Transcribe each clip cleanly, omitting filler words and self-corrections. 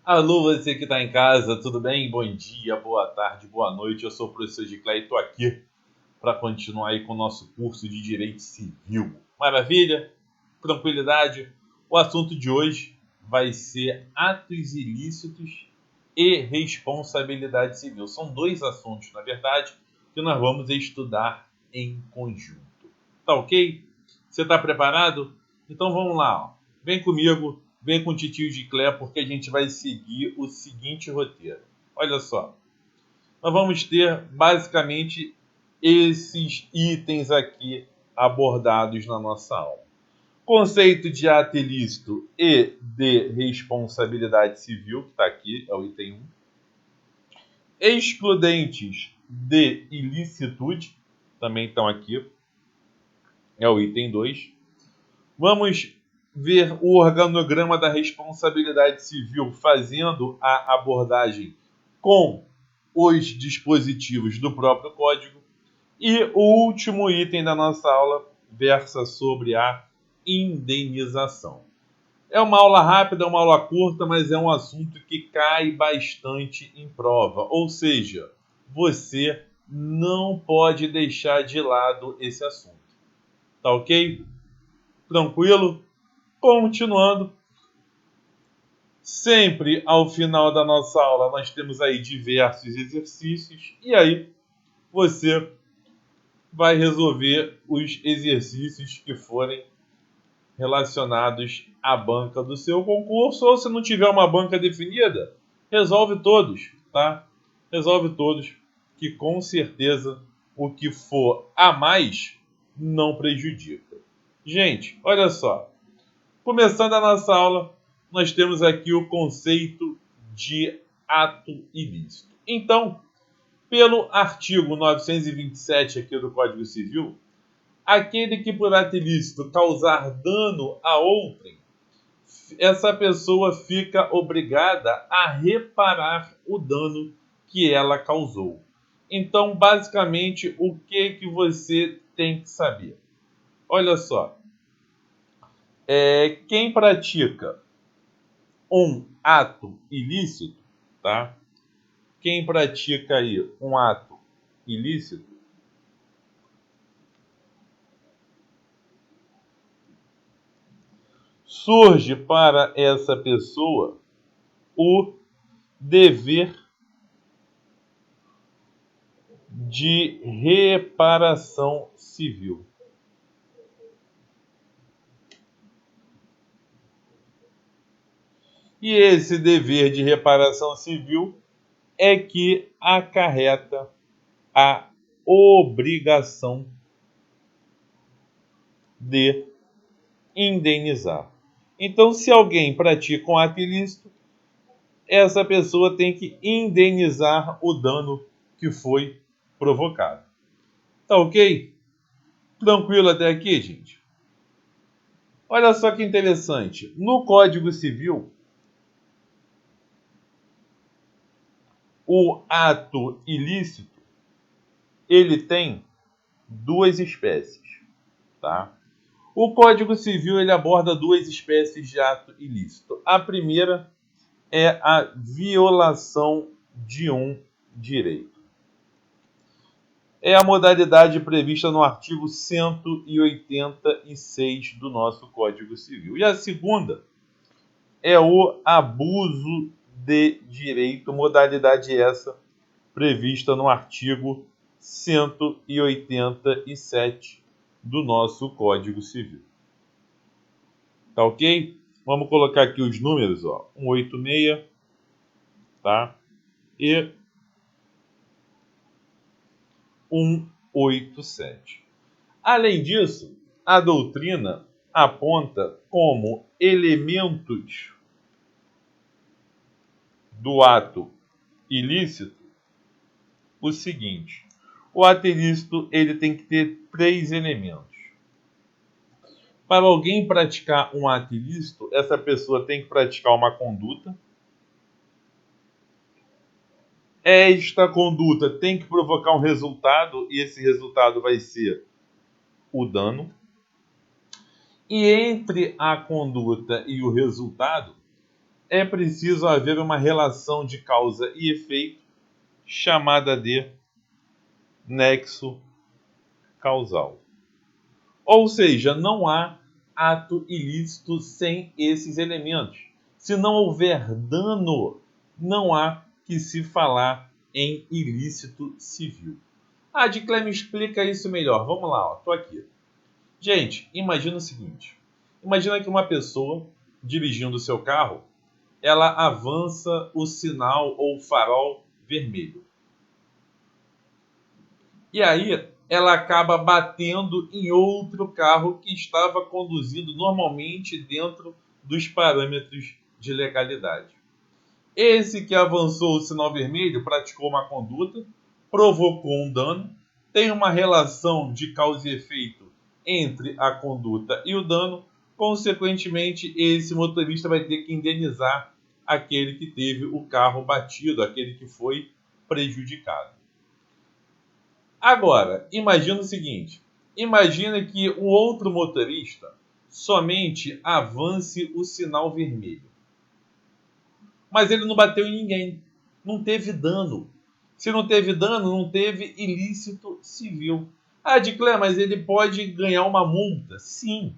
Alô, você que está em casa, tudo bem? Bom dia, boa tarde, boa noite. Eu sou o professor Giclé e estou aqui para continuar aí com o nosso curso de Direito Civil. Maravilha? Tranquilidade? O assunto de hoje vai ser atos ilícitos e responsabilidade civil. São dois assuntos, na verdade, que nós vamos estudar em conjunto. Tá ok? Você está preparado? Então vamos lá, ó. Vem comigo, vem com o titio Giclé, porque a gente vai seguir o seguinte roteiro. Olha só, nós vamos ter basicamente esses itens aqui abordados na nossa aula. Conceito de ato ilícito e de responsabilidade civil, que está aqui, é o item 1. Excludentes de ilicitude, também estão aqui, é o item 2. Vamos ver o organograma da responsabilidade civil fazendo a abordagem com os dispositivos do próprio código. E o último item da nossa aula versa sobre a indenização. É uma aula rápida, uma aula curta, mas é um assunto que cai bastante em prova. Ou seja, você não pode deixar de lado esse assunto. Tá ok? Tranquilo? Continuando. Sempre ao final da nossa aula nós temos aí diversos exercícios e aí você vai resolver os exercícios que forem relacionados à banca do seu concurso, ou se não tiver uma banca definida, resolve todos, tá? Resolve todos, que com certeza o que for a mais não prejudica. Gente, olha só. Começando a nossa aula, nós temos aqui o conceito de ato ilícito. Então, pelo artigo 927 aqui do Código Civil, aquele que por ato ilícito causar dano a outrem, essa pessoa fica obrigada a reparar o dano que ela causou. Então, basicamente, o que você tem que saber? Olha só, quem pratica um ato ilícito, tá? Quem pratica aí um ato ilícito surge para essa pessoa o dever de reparação civil. E esse dever de reparação civil é que acarreta a obrigação de indenizar. Então, se alguém pratica um ato ilícito, essa pessoa tem que indenizar o dano que foi provocado. Tá ok? Tranquilo até aqui, gente? Olha só que interessante. No Código Civil, o ato ilícito, ele tem duas espécies, tá? O Código Civil ele aborda duas espécies de ato ilícito. A primeira é a violação de um direito. É a modalidade prevista no artigo 186 do nosso Código Civil. E a segunda é o abuso de direito, modalidade essa prevista no artigo 187 do nosso Código Civil. Tá ok? Vamos colocar aqui os números, ó. 186, tá? E 187. Além disso, a doutrina aponta como elementos do ato ilícito o seguinte: o ato ilícito ele tem que ter três elementos. Para alguém praticar um ato ilícito, essa pessoa tem que praticar uma conduta. Esta conduta tem que provocar um resultado, e esse resultado vai ser o dano. E entre a conduta e o resultado, é preciso haver uma relação de causa e efeito chamada de nexo causal. Ou seja, não há ato ilícito sem esses elementos. Se não houver dano, não há que se falar em ilícito civil. Diclé, me explica isso melhor. Vamos lá, estou aqui. Gente, imagina o seguinte. Imagina que uma pessoa, dirigindo o seu carro, ela avança o sinal ou farol vermelho. E aí, ela acaba batendo em outro carro que estava conduzindo normalmente dentro dos parâmetros de legalidade. Esse que avançou o sinal vermelho praticou uma conduta, provocou um dano, tem uma relação de causa e efeito entre a conduta e o dano, consequentemente, esse motorista vai ter que indenizar aquele que teve o carro batido, aquele que foi prejudicado. Agora, imagina o seguinte, imagina que o outro motorista somente avance o sinal vermelho. Mas ele não bateu em ninguém, não teve dano. Se não teve dano, não teve ilícito civil. Diclé, mas ele pode ganhar uma multa? Sim,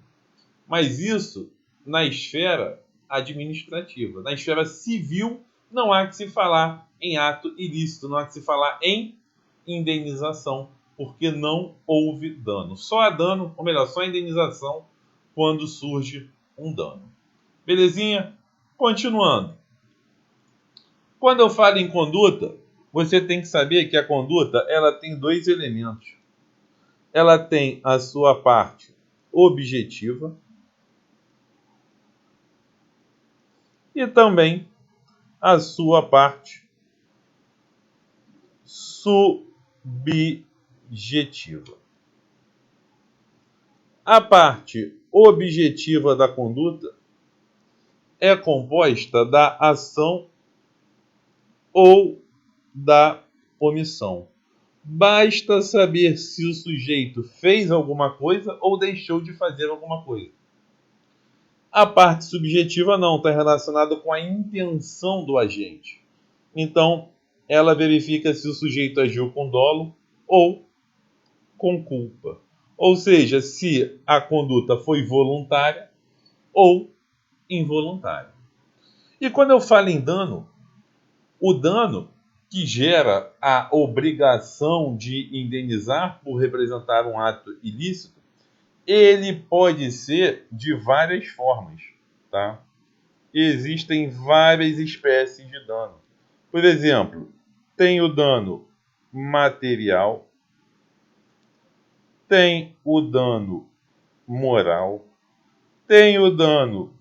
mas isso na esfera administrativa. Na esfera civil, não há que se falar em ato ilícito, não há que se falar em indenização, porque não houve dano. Só há dano, ou melhor, só indenização quando surge um dano. Belezinha? Continuando. Quando eu falo em conduta, você tem que saber que a conduta ela tem dois elementos. Ela tem a sua parte objetiva e também a sua parte subjetiva. A parte objetiva da conduta é composta da ação ou da omissão. Basta saber se o sujeito fez alguma coisa ou deixou de fazer alguma coisa. A parte subjetiva não, está relacionada com a intenção do agente. Então, ela verifica se o sujeito agiu com dolo ou com culpa. Ou seja, se a conduta foi voluntária ou involuntária. E quando eu falo em dano, o dano que gera a obrigação de indenizar por representar um ato ilícito, ele pode ser de várias formas, tá? Existem várias espécies de dano. Por exemplo, tem o dano material, tem o dano moral, tem o dano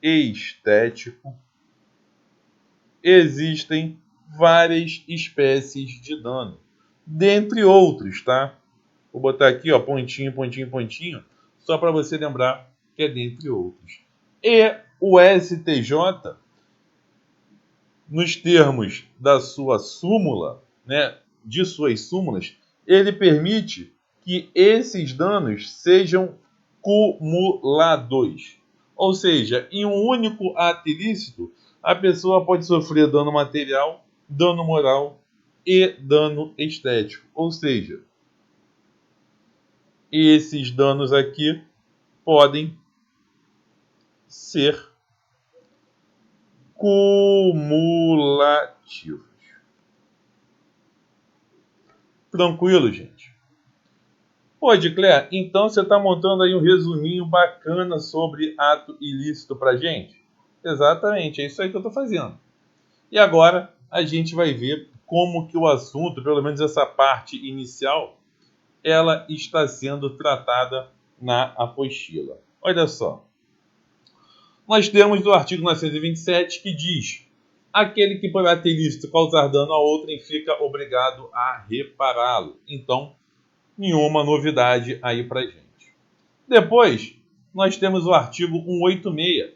estético. Existem várias espécies de dano, dentre outros, tá? Vou botar aqui, ó, pontinho, pontinho, pontinho, só para você lembrar que é dentre outros. E o STJ, nos termos da sua súmula, né, de suas súmulas, ele permite que esses danos sejam cumulados. Ou seja, em um único ato ilícito, a pessoa pode sofrer dano material, dano moral e dano estético. Ou seja, esses danos aqui podem ser cumulativos. Tranquilo, gente? Pô, Edcler, então você está montando aí um resuminho bacana sobre ato ilícito pra gente? Exatamente, é isso aí que eu estou fazendo. E agora a gente vai ver como que o assunto, pelo menos essa parte inicial, ela está sendo tratada na apostila. Olha só. Nós temos o artigo 927 que diz: aquele que por ato ilícito causar dano a outrem fica obrigado a repará-lo. Então, nenhuma novidade aí pra gente. Depois, nós temos o artigo 186,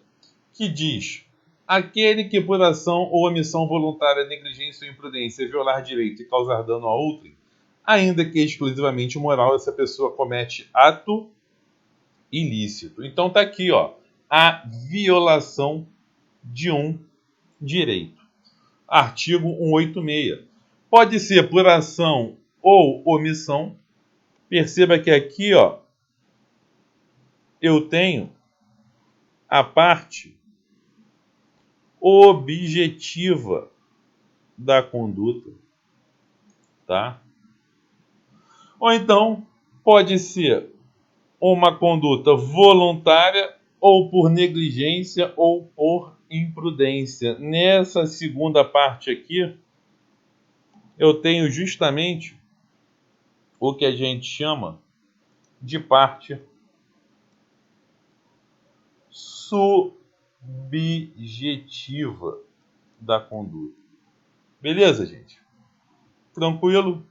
que diz: aquele que por ação ou omissão voluntária, negligência ou imprudência violar direito e causar dano a outrem, ainda que exclusivamente moral, essa pessoa comete ato ilícito. Então tá aqui, ó, a violação de um direito. Artigo 186. Pode ser por ação ou omissão. Perceba que aqui, ó, eu tenho a parte objetiva da conduta, tá? Ou então, pode ser uma conduta voluntária ou por negligência ou por imprudência. Nessa segunda parte aqui, eu tenho justamente o que a gente chama de parte subjetiva da conduta. Beleza, gente? Tranquilo?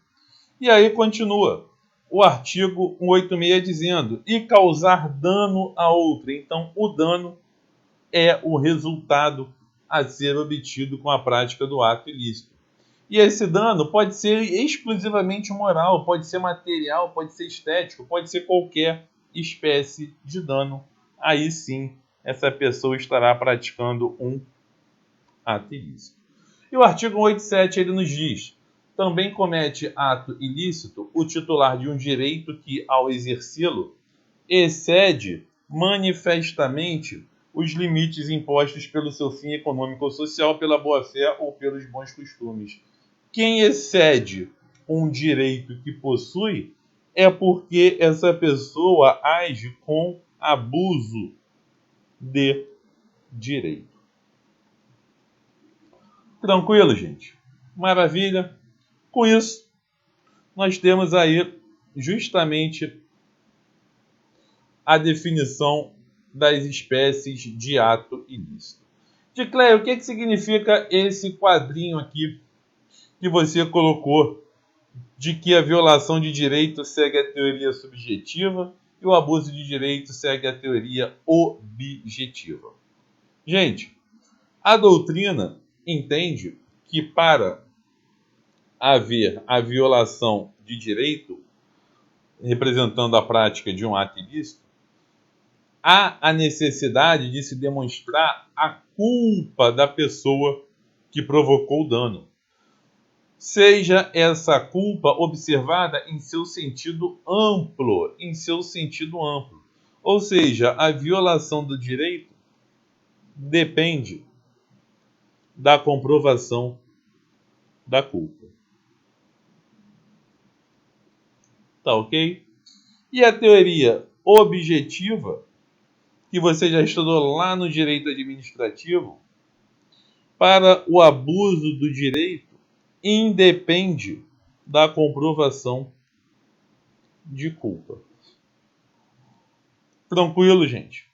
E aí continua o artigo 186 dizendo: e causar dano a outra. Então, o dano é o resultado a ser obtido com a prática do ato ilícito. E esse dano pode ser exclusivamente moral, pode ser material, pode ser estético, pode ser qualquer espécie de dano. Aí sim, essa pessoa estará praticando um ato ilícito. E o artigo 187 ele nos diz: também comete ato ilícito o titular de um direito que, ao exercê-lo, excede manifestamente os limites impostos pelo seu fim econômico ou social, pela boa-fé ou pelos bons costumes. Quem excede um direito que possui é porque essa pessoa age com abuso de direito. Tranquilo, gente? Maravilha? Com isso, nós temos aí justamente a definição das espécies de ato ilícito. Dicleia, o que significa esse quadrinho aqui que você colocou de que a violação de direito segue a teoria subjetiva e o abuso de direito segue a teoria objetiva? Gente, a doutrina entende que para haver a violação de direito, representando a prática de um ato ilícito, há a necessidade de se demonstrar a culpa da pessoa que provocou o dano. Seja essa culpa observada em seu sentido amplo, Ou seja, a violação do direito depende da comprovação da culpa. Tá ok? E a teoria objetiva, que você já estudou lá no direito administrativo, para o abuso do direito, independe da comprovação de culpa. Tranquilo, gente?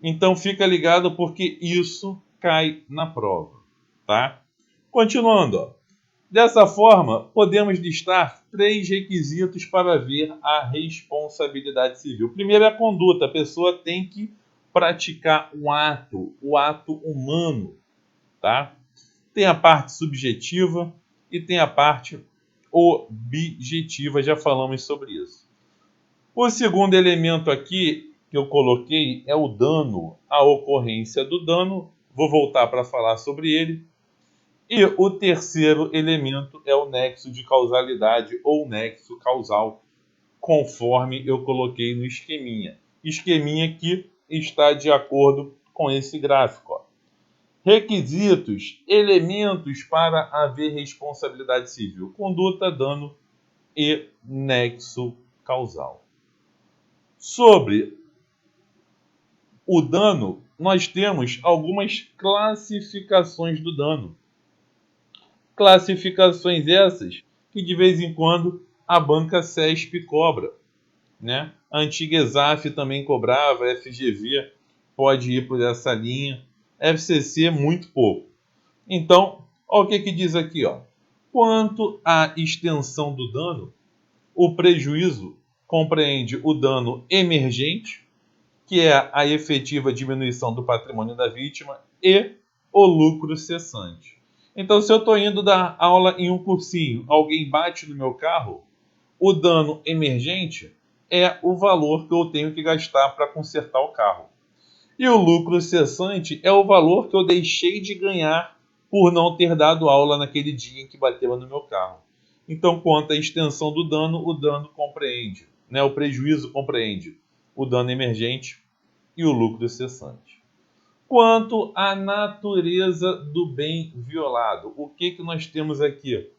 Então fica ligado porque isso cai na prova, tá? Continuando, ó. Dessa forma, podemos listar 3 requisitos para ver a responsabilidade civil. Primeiro é a conduta. A pessoa tem que praticar um ato, o ato humano, tá? Tem a parte subjetiva e tem a parte objetiva. Já falamos sobre isso. O segundo elemento aqui que eu coloquei é o dano, a ocorrência do dano. Vou voltar para falar sobre ele. E o terceiro elemento é o nexo de causalidade ou nexo causal, conforme eu coloquei no esqueminha. Esqueminha que está de acordo com esse gráfico. Ó. Requisitos, elementos para haver responsabilidade civil: conduta, dano e nexo causal. Sobre o dano, nós temos algumas classificações do dano. Classificações essas que de vez em quando a banca CESP cobra, né? A antiga ESAF também cobrava, a FGV pode ir por essa linha, FCC muito pouco. Então, olha o que diz aqui, ó. Quanto à extensão do dano, o prejuízo compreende o dano emergente, que é a efetiva diminuição do patrimônio da vítima, e o lucro cessante. Então, se eu estou indo dar aula em um cursinho, alguém bate no meu carro, o dano emergente é o valor que eu tenho que gastar para consertar o carro. E o lucro cessante é o valor que eu deixei de ganhar por não ter dado aula naquele dia em que bateu no meu carro. Então, quanto à extensão do dano, o dano compreende, né? O prejuízo compreende o dano emergente e o lucro cessante. Quanto à natureza do bem violado, o que nós temos aqui?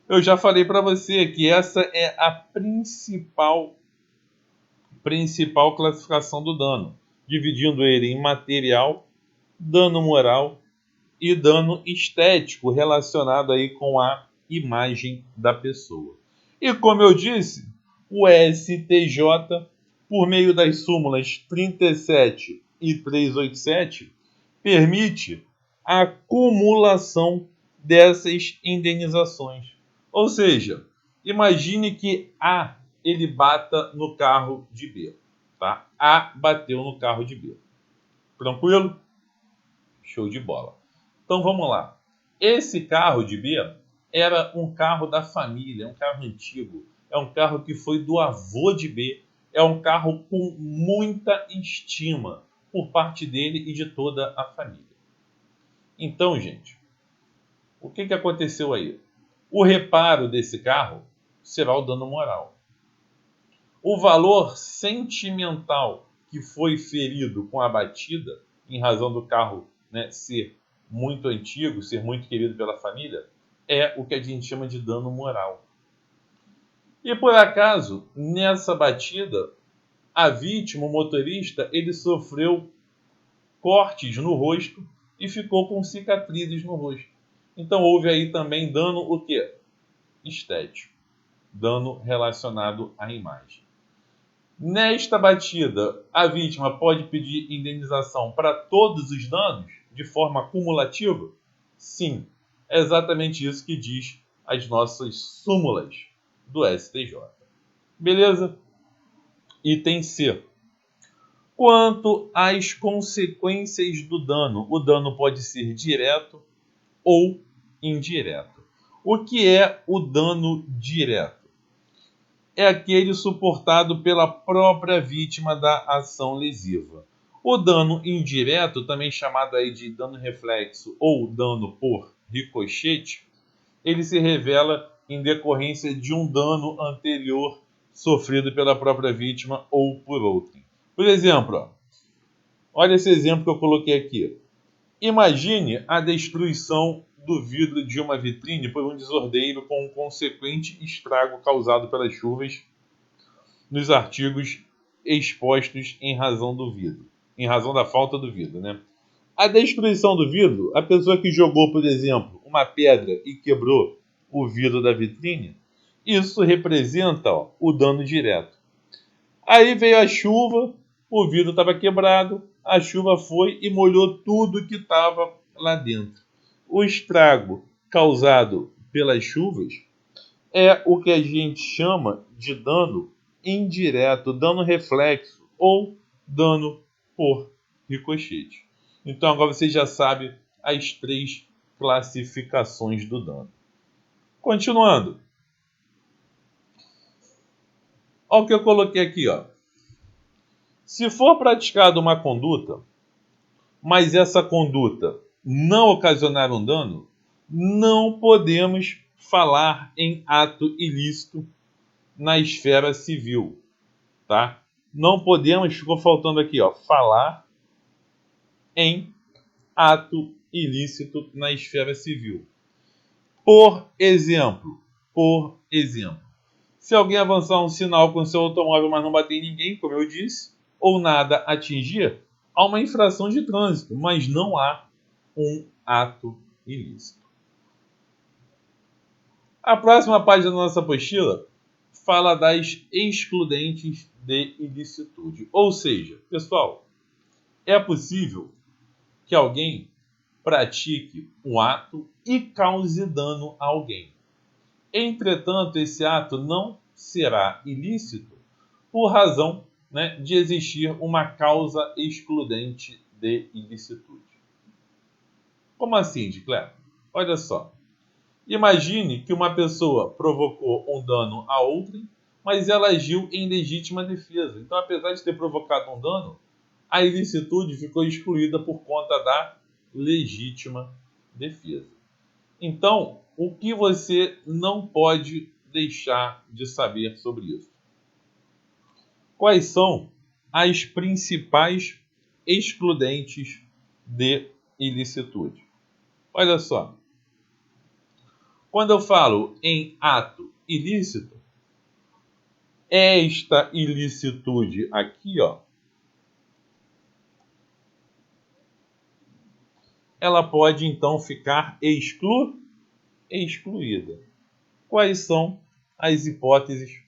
Eu já falei para você que essa é a principal classificação do dano, dividindo ele em material, dano moral e dano estético relacionado aí com a imagem da pessoa. E como eu disse, o STJ, por meio das súmulas 37 e 387, permite a acumulação dessas indenizações. Ou seja, imagine que A ele bata no carro de B, tá? A bateu no carro de B. Tranquilo? Show de bola. Então vamos lá. Esse carro de B era um carro da família, é um carro antigo, é um carro que foi do avô de B, é um carro com muita estima por parte dele e de toda a família. Então, gente, o que aconteceu aí? O reparo desse carro será o dano moral. O valor sentimental que foi ferido com a batida, em razão do carro, né, ser muito antigo, ser muito querido pela família, é o que a gente chama de dano moral. E por acaso, nessa batida, a vítima, o motorista, ele sofreu cortes no rosto e ficou com cicatrizes no rosto. Então houve aí também dano o quê? Estético. Dano relacionado à imagem. Nesta batida, a vítima pode pedir indenização para todos os danos de forma cumulativa? Sim, é exatamente isso que diz as nossas súmulas do STJ. Beleza? Item C. Quanto às consequências do dano, o dano pode ser direto ou indireto. O que é o dano direto? É aquele suportado pela própria vítima da ação lesiva. O dano indireto, também chamado aí de dano reflexo ou dano por ricochete, ele se revela em decorrência de um dano anterior sofrido pela própria vítima ou por outrem. Por exemplo, olha esse exemplo que eu coloquei aqui. Imagine a destruição do vidro de uma vitrine por um desordeiro com um consequente estrago causado pelas chuvas nos artigos expostos em razão do vidro, em razão da falta do vidro, né? A destruição do vidro, a pessoa que jogou, por exemplo, uma pedra e quebrou o vidro da vitrine, isso representa o dano direto. Aí veio a chuva, o vidro estava quebrado, a chuva foi e molhou tudo que estava lá dentro. O estrago causado pelas chuvas é o que a gente chama de dano indireto, dano reflexo ou dano por ricochete. Então agora você já sabe as 3 classificações do dano. Continuando. Olha o que eu coloquei aqui, ó. Se for praticada uma conduta, mas essa conduta não ocasionar um dano, não podemos falar em ato ilícito na esfera civil, tá? Não podemos, ficou faltando aqui, ó, falar em ato ilícito na esfera civil. Por exemplo, se alguém avançar um sinal com seu automóvel, mas não bater em ninguém, como eu disse, ou nada atingir, há uma infração de trânsito, mas não há um ato ilícito. A próxima página da nossa apostila fala das excludentes de ilicitude. Ou seja, pessoal, é possível que alguém pratique um ato e cause dano a alguém. Entretanto, esse ato não será ilícito por razão, né, de existir uma causa excludente de ilicitude. Como assim, Dicler? Olha só. Imagine que uma pessoa provocou um dano a outrem, mas ela agiu em legítima defesa. Então, apesar de ter provocado um dano, a ilicitude ficou excluída por conta da legítima defesa. Então, o que você não pode deixar de saber sobre isso? Quais são as principais excludentes de ilicitude? Olha só. Quando eu falo em ato ilícito, esta ilicitude aqui, ó, ela pode então ficar excluída. Quais são as hipóteses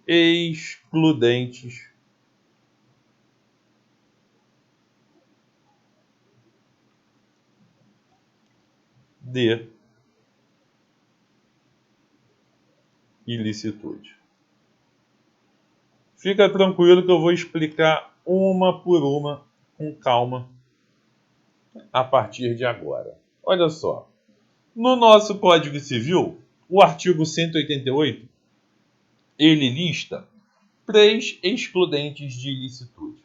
excludentes de ilicitude? Fica tranquilo que eu vou explicar uma por uma, com calma, a partir de agora. Olha só. No nosso Código Civil, o artigo 188, ele lista 3 excludentes de ilicitude: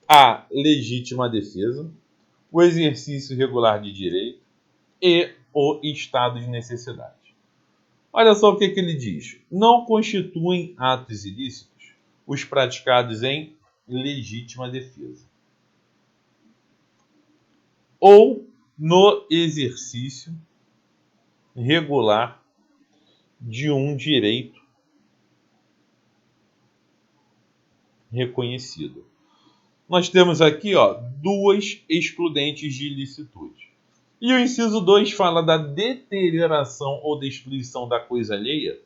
a legítima defesa, o exercício regular de direito e o estado de necessidade. Olha só o que ele diz. Não constituem atos ilícitos os praticados em legítima defesa ou no exercício regular de um direito reconhecido. Nós temos aqui, ó, 2 excludentes de ilicitude. E o inciso 2 fala da deterioração ou destruição da coisa alheia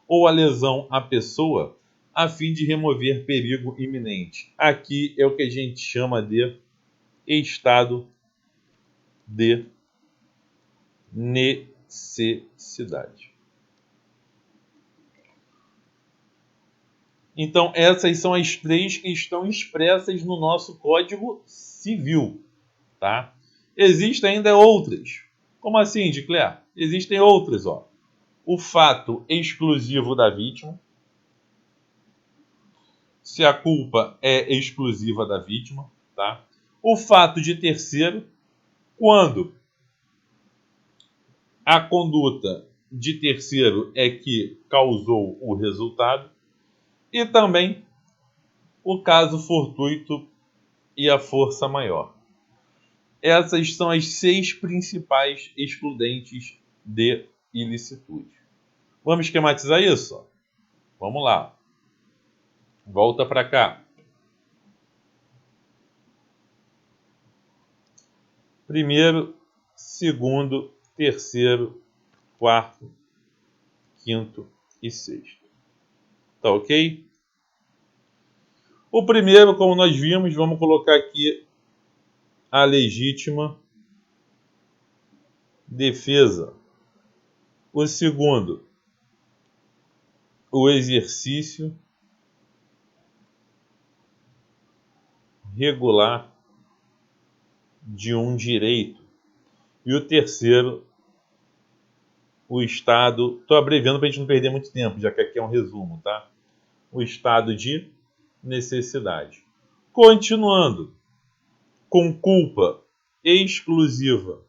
ou a lesão à pessoa a fim de remover perigo iminente. Aqui é o que a gente chama de estado de necessidade. Então, essas são as 3 que estão expressas no nosso Código Civil, tá? Existem ainda outras. Como assim, Dicler? Existem outras, ó. O fato exclusivo da vítima. Se a culpa é exclusiva da vítima, tá? O fato de terceiro, quando a conduta de terceiro é que causou o resultado. E também o caso fortuito e a força maior. Essas são as 6 principais excludentes de ilicitude. Vamos esquematizar isso? Vamos lá. Volta para cá. Primeiro, segundo, terceiro, quarto, quinto e sexto. Tá ok? O primeiro, como nós vimos, vamos colocar aqui a legítima defesa. O segundo, o exercício regular de um direito. E o terceiro, o estado... Estou abreviando para a gente não perder muito tempo, já que aqui é um resumo, tá? O estado de necessidade. Continuando, com culpa exclusiva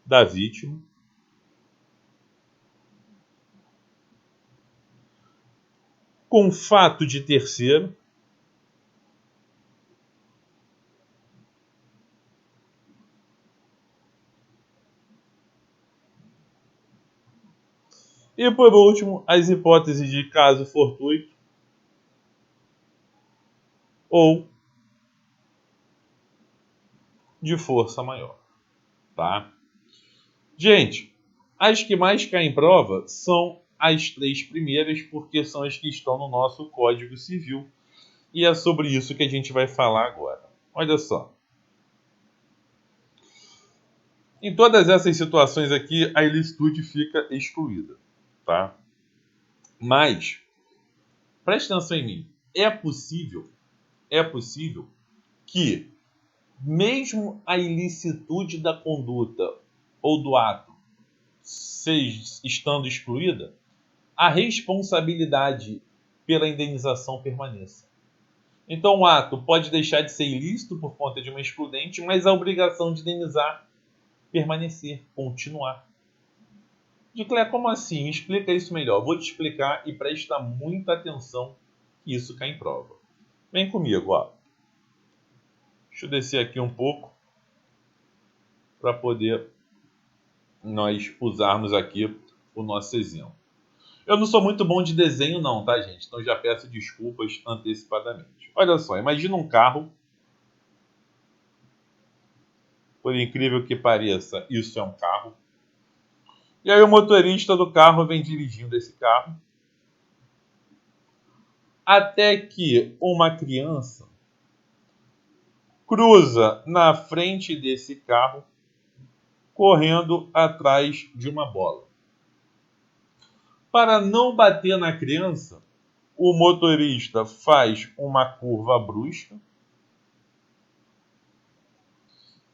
da vítima. Com fato de terceiro. E, por último, as hipóteses de caso fortuito ou de força maior. Tá? Gente, as que mais caem em prova são as 3 primeiras, porque são as que estão no nosso Código Civil. E é sobre isso que a gente vai falar agora. Olha só. Em todas essas situações aqui, a ilicitude fica excluída. Tá? Mas, preste atenção em mim. É possível é possível que, mesmo a ilicitude da conduta ou do ato estando excluída, a responsabilidade pela indenização permaneça. Então, o ato pode deixar de ser ilícito por conta de uma excludente, mas a obrigação de indenizar permanecer, continuar. Diclé, como assim? Me explica isso melhor. Vou te explicar e presta muita atenção que isso cai em prova. Vem comigo, ó. Deixa eu descer aqui um pouco para poder nós usarmos aqui o nosso exemplo. Eu não sou muito bom de desenho não, tá, gente? Então já peço desculpas antecipadamente. Olha só, imagina um carro. Por incrível que pareça, isso é um carro. E aí o motorista do carro vem dirigindo esse carro. Até que uma criança cruza na frente desse carro, correndo atrás de uma bola. Para não bater na criança, o motorista faz uma curva brusca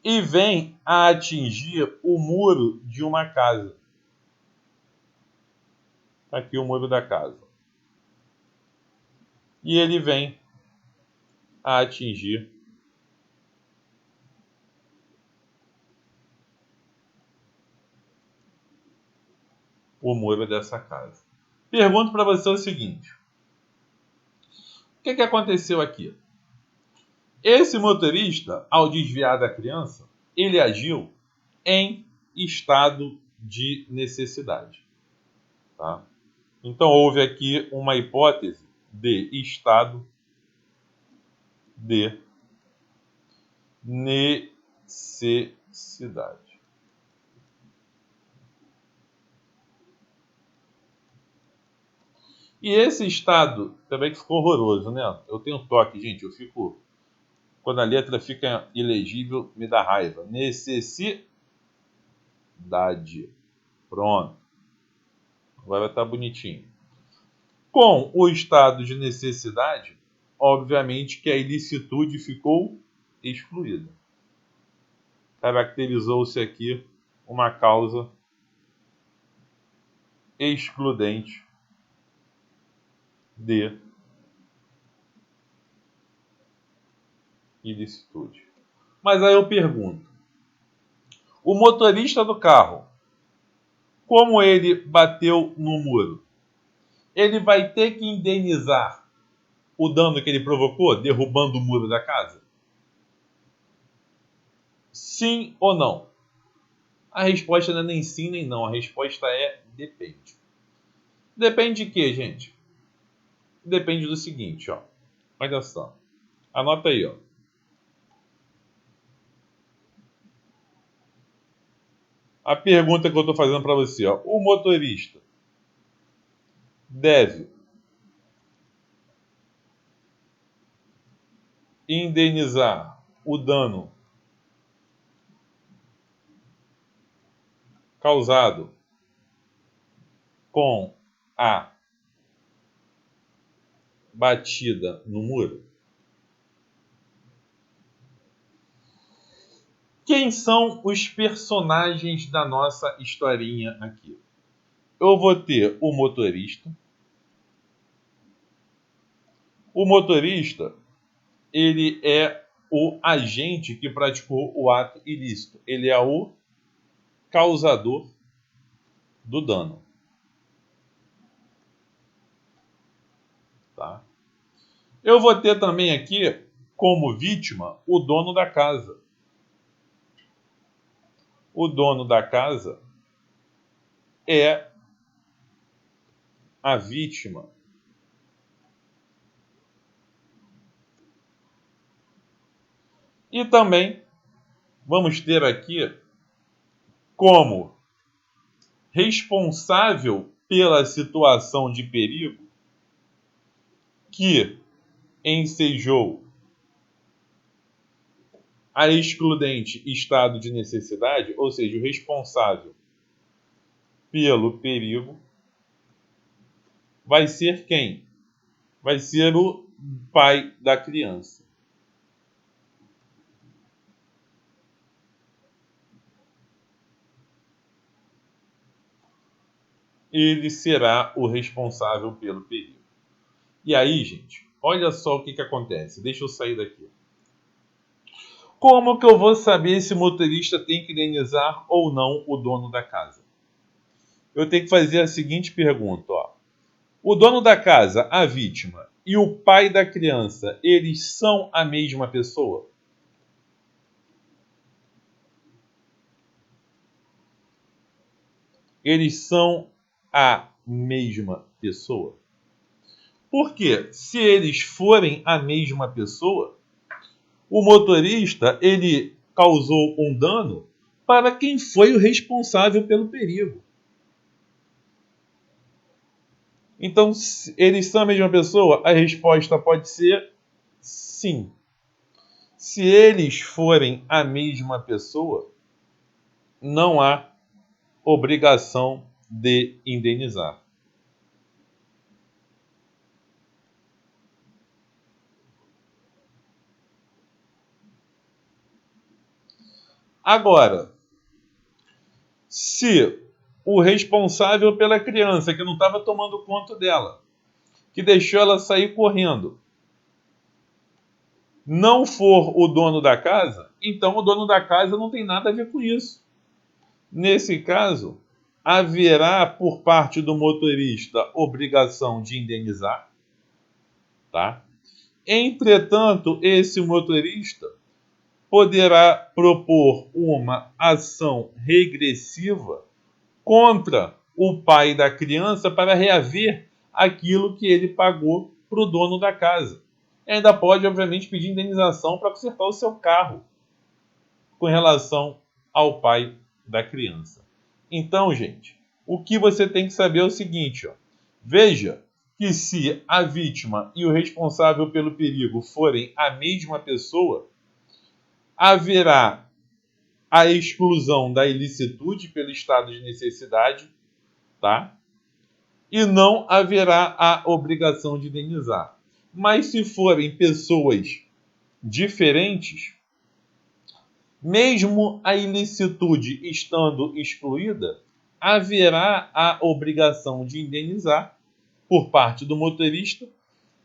e vem a atingir o muro de uma casa. Está aqui o muro da casa. E ele vem a atingir o muro dessa casa. Pergunto para você o seguinte: o que aconteceu aqui? Esse motorista, ao desviar da criança, ele agiu em estado de necessidade. Tá? Então, houve aqui uma hipótese de estado de necessidade. E esse estado também que ficou horroroso, né? Eu tenho toque, gente, eu fico... Quando a letra fica ilegível, me dá raiva. Necessidade. Pronto. Agora tá bonitinho. Com o estado de necessidade, obviamente que a ilicitude ficou excluída. Caracterizou-se aqui uma causa excludente de ilicitude. Mas aí eu pergunto, o motorista do carro, como ele bateu no muro, ele vai ter que indenizar o dano que ele provocou, derrubando o muro da casa? Sim ou não? A resposta não é nem sim nem não, a resposta é depende. Depende de quê, gente? Depende do seguinte, ó. Olha só. Anota aí, ó. A pergunta que eu estou fazendo para você, ó. O motorista deve indenizar o dano causado com a batida no muro? Quem são os personagens da nossa historinha aqui? Eu vou ter o motorista. O motorista, ele é o agente que praticou o ato ilícito. Ele é o causador do dano. Tá? Eu vou ter também aqui, como vítima, o dono da casa. O dono da casa é a vítima e também vamos ter aqui como responsável pela situação de perigo que ensejou a excludente estado de necessidade, ou seja, o responsável pelo perigo, vai ser quem? Vai ser o pai da criança. ele será o responsável pelo perigo. E aí, gente, olha só o que acontece. Deixa eu sair daqui. Como que eu vou saber se o motorista tem que indenizar ou não o dono da casa? Eu tenho que fazer a seguinte pergunta, ó. O dono da casa, a vítima, e o pai da criança, eles são a mesma pessoa? Eles são a mesma pessoa? Porque se eles forem a mesma pessoa, o motorista ele causou um dano para quem foi o responsável pelo perigo. Então, eles são a mesma pessoa? A resposta pode ser sim. Se eles forem a mesma pessoa, não há obrigação de indenizar. Agora, se o responsável pela criança, que não estava tomando conta dela, que deixou ela sair correndo, não for o dono da casa, então o dono da casa não tem nada a ver com isso. Nesse caso, haverá por parte do motorista obrigação de indenizar, tá? Entretanto, esse motorista poderá propor uma ação regressiva contra o pai da criança para reaver aquilo que ele pagou para o dono da casa. E ainda pode, obviamente, pedir indenização para consertar o seu carro com relação ao pai da criança. Então, gente, o que você tem que saber é o seguinte, ó. Veja que se a vítima e o responsável pelo perigo forem a mesma pessoa, haverá a exclusão da ilicitude pelo estado de necessidade, tá? E não haverá a obrigação de indenizar. Mas se forem pessoas diferentes, mesmo a ilicitude estando excluída, haverá a obrigação de indenizar por parte do motorista,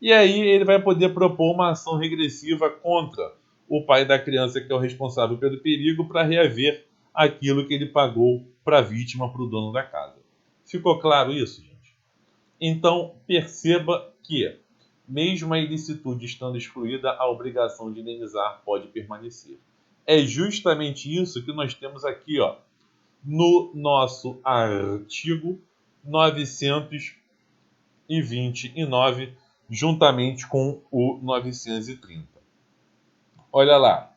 e aí ele vai poder propor uma ação regressiva contra o pai da criança, que é o responsável pelo perigo, para reaver aquilo que ele pagou para a vítima, para o dono da casa. Ficou claro isso, gente? Então, perceba que, mesmo a ilicitude estando excluída, a obrigação de indenizar pode permanecer. É justamente isso que nós temos aqui, ó, no nosso artigo 929, juntamente com o 930. Olha lá.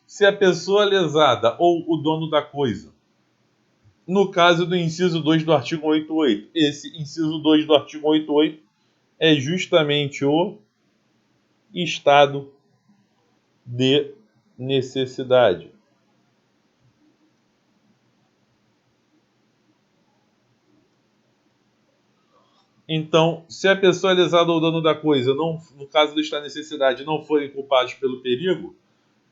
Se a pessoa lesada ou o dono da coisa, no caso do inciso 2 do artigo 88, esse inciso 2 do artigo 88 é justamente o estado de necessidade. Então, se a pessoa lesada ou o dono da coisa, não, no caso do estado de necessidade, não forem culpados pelo perigo,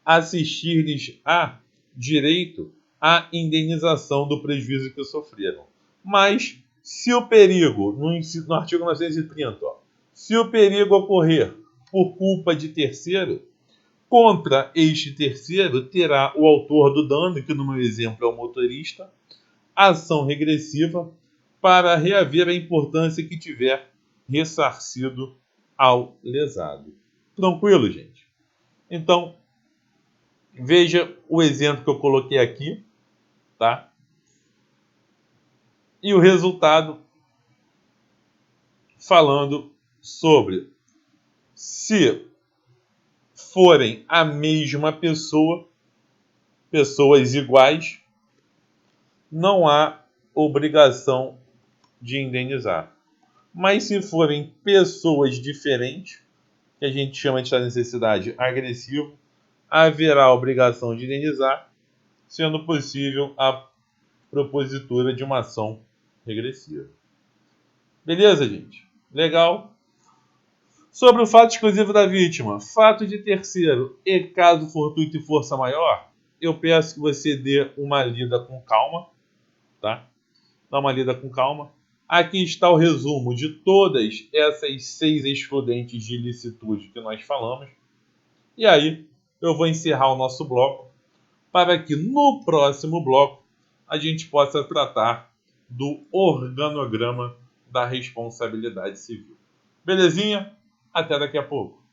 assistir-lhes a direito à indenização do prejuízo que sofreram. Mas, se o perigo, no artigo 930, ó, se o perigo ocorrer por culpa de terceiro, contra este terceiro terá o autor do dano, que no meu exemplo é o motorista, ação regressiva para reaver a importância que tiver ressarcido ao lesado. Tranquilo, gente? Então, veja o exemplo que eu coloquei aqui, tá? E o resultado falando sobre se forem a mesma pessoa, pessoas iguais, não há obrigação de indenizar. Mas se forem pessoas diferentes, que a gente chama de necessidade agressivo, haverá obrigação de indenizar, sendo possível a propositura de uma ação regressiva. Beleza, gente? Legal? Sobre o fato exclusivo da vítima, fato de terceiro e caso fortuito e força maior, eu peço que você dê uma lida com calma, tá? Dá uma lida com calma. Aqui está o resumo de todas essas 6 excludentes de ilicitude que nós falamos. E aí eu vou encerrar o nosso bloco para que no próximo bloco a gente possa tratar do organograma da responsabilidade civil. Belezinha? Até daqui a pouco.